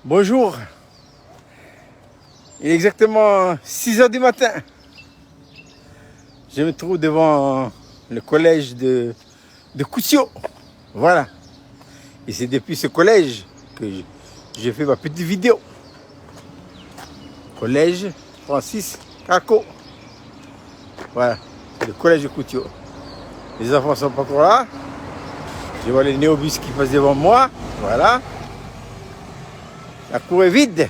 Bonjour, il est exactement 6 heures du matin. Je me trouve devant le collège de Koutio. Voilà. Et c'est depuis ce collège que j'ai fait ma petite vidéo. Collège Francis Kako. Voilà, c'est le collège de Koutio. Les enfants ne sont pas encore là. Je vois les néobus qui passent devant moi. Voilà. La cour est vide.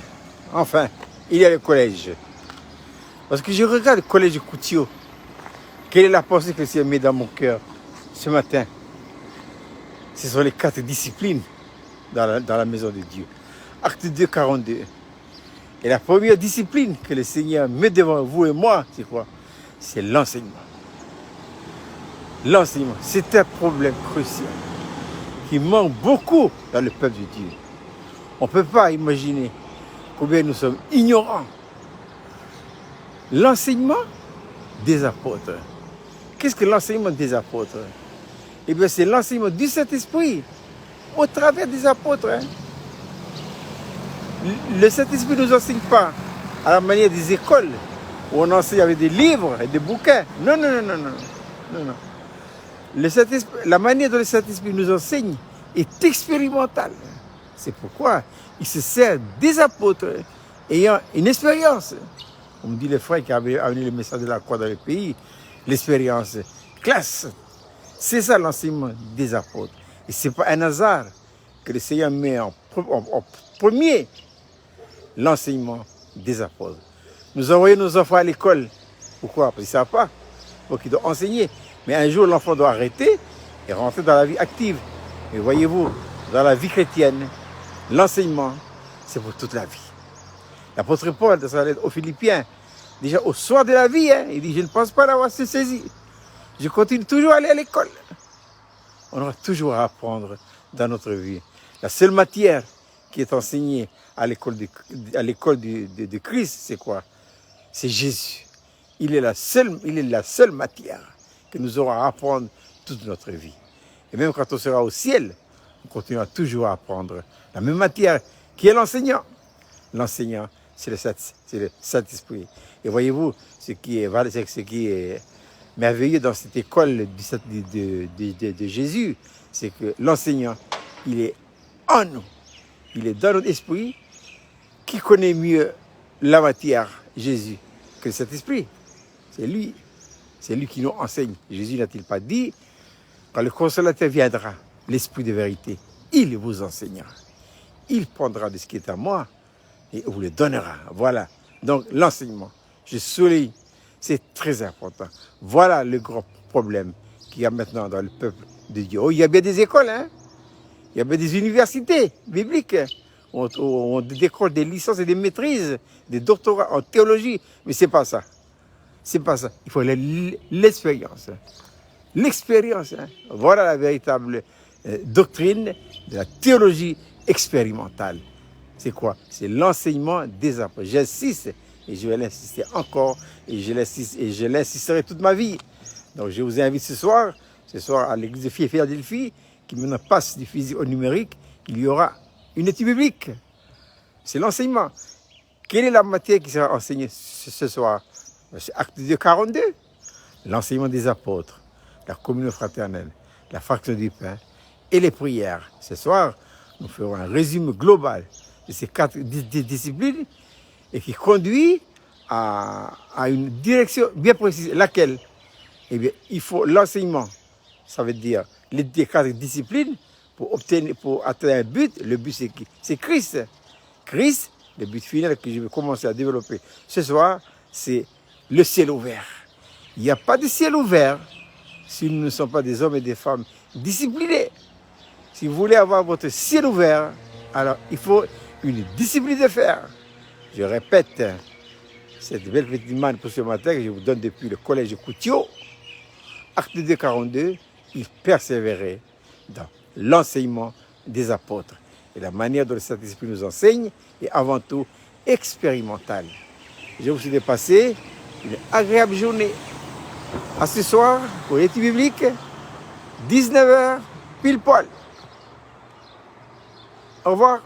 Enfin, il y a le collège. Parce que je regarde le collège de Koutio. Quelle est la pensée que le Seigneur met dans mon cœur ce matin? Ce sont les 4 disciplines dans la maison de Dieu. Acte 2, 42. Et la première discipline que le Seigneur met devant vous et moi, c'est quoi? C'est l'enseignement. L'enseignement, c'est un problème crucial qui manque beaucoup dans le peuple de Dieu. On ne peut pas imaginer combien nous sommes ignorants. L'enseignement des apôtres. Qu'est-ce que l'enseignement des apôtres? Eh bien, c'est l'enseignement du Saint-Esprit au travers des apôtres. Le Saint-Esprit ne nous enseigne pas à la manière des écoles où on enseigne avec des livres et des bouquins. Non. La manière dont le Saint-Esprit nous enseigne est expérimentale. C'est pourquoi il se sert des apôtres ayant une expérience. On me dit les frères qui avaient amené le message de la croix dans le pays, l'expérience classe. C'est ça l'enseignement des apôtres. Et ce n'est pas un hasard que le Seigneur met en premier l'enseignement des apôtres. Nous envoyons nos enfants à l'école. Pourquoi? Parce qu'ils ne savent pas. Donc ils doivent enseigner. Mais un jour, l'enfant doit arrêter et rentrer dans la vie active. Et voyez-vous, dans la vie chrétienne, l'enseignement, c'est pour toute la vie. L'apôtre Paul, dans sa lettre aux Philippiens, déjà au soir de la vie, il dit, je ne pense pas l'avoir saisi. Je continue toujours à aller à l'école. On aura toujours à apprendre dans notre vie. La seule matière qui est enseignée à l'école de Christ, c'est quoi? C'est Jésus. Il est la seule matière que nous aurons à apprendre toute notre vie. Et même quand on sera au ciel, on continuera toujours à apprendre la même matière qui est l'enseignant. L'enseignant, c'est le Saint-Esprit. Et voyez-vous, ce qui est merveilleux dans cette école de Jésus, c'est que l'enseignant, il est en nous. Il est dans notre esprit. Qui connaît mieux la matière, Jésus, que le Saint-Esprit? C'est lui. C'est lui qui nous enseigne. Jésus n'a-t-il pas dit, quand le consolateur viendra, l'Esprit de vérité, il vous enseignera. Il prendra de ce qui est à moi et vous le donnera. Voilà. Donc l'enseignement, je souligne, c'est très important. Voilà le grand problème qu'il y a maintenant dans le peuple de Dieu. Oh, il y a bien des écoles, il y a bien des universités bibliques. On décroche des licences et des maîtrises, des doctorats en théologie. Mais ce n'est pas ça. C'est pas ça. Il faut l'expérience. L'expérience. Voilà la véritable doctrine de la théologie expérimentale. C'est quoi? C'est l'enseignement des apôtres. J'insiste et je vais l'insister encore et je l'insisterai toute ma vie. Donc je vous invite ce soir à l'église de Philadelphie qui maintenant passe du physique au numérique. Il y aura une étude biblique. C'est l'enseignement. Quelle est la matière qui sera enseignée ce soir? C'est Acte 2, 42. L'enseignement des apôtres, la communion fraternelle, la fraction du pain et les prières. Ce soir, nous ferons un résumé global de ces 4 disciplines et qui conduit à une direction bien précise. Laquelle? Eh bien, il faut l'enseignement. Ça veut dire les 4 disciplines pour atteindre un but. Le but, c'est qui? C'est Christ. Christ, le but final que je vais commencer à développer ce soir, c'est le ciel ouvert. Il n'y a pas de ciel ouvert si nous ne sommes pas des hommes et des femmes disciplinés. Si vous voulez avoir votre ciel ouvert, alors il faut une discipline de fer. Je répète, cette belle petite manne pour ce matin que je vous donne depuis le collège de Koutio, Acte 2, 42, il persévérait dans l'enseignement des apôtres. Et la manière dont le Saint-Esprit nous enseigne est avant tout expérimentale. Je vous souhaite de passer une agréable journée. À ce soir, pour l'étude biblique, 19h, pile poil. Au revoir.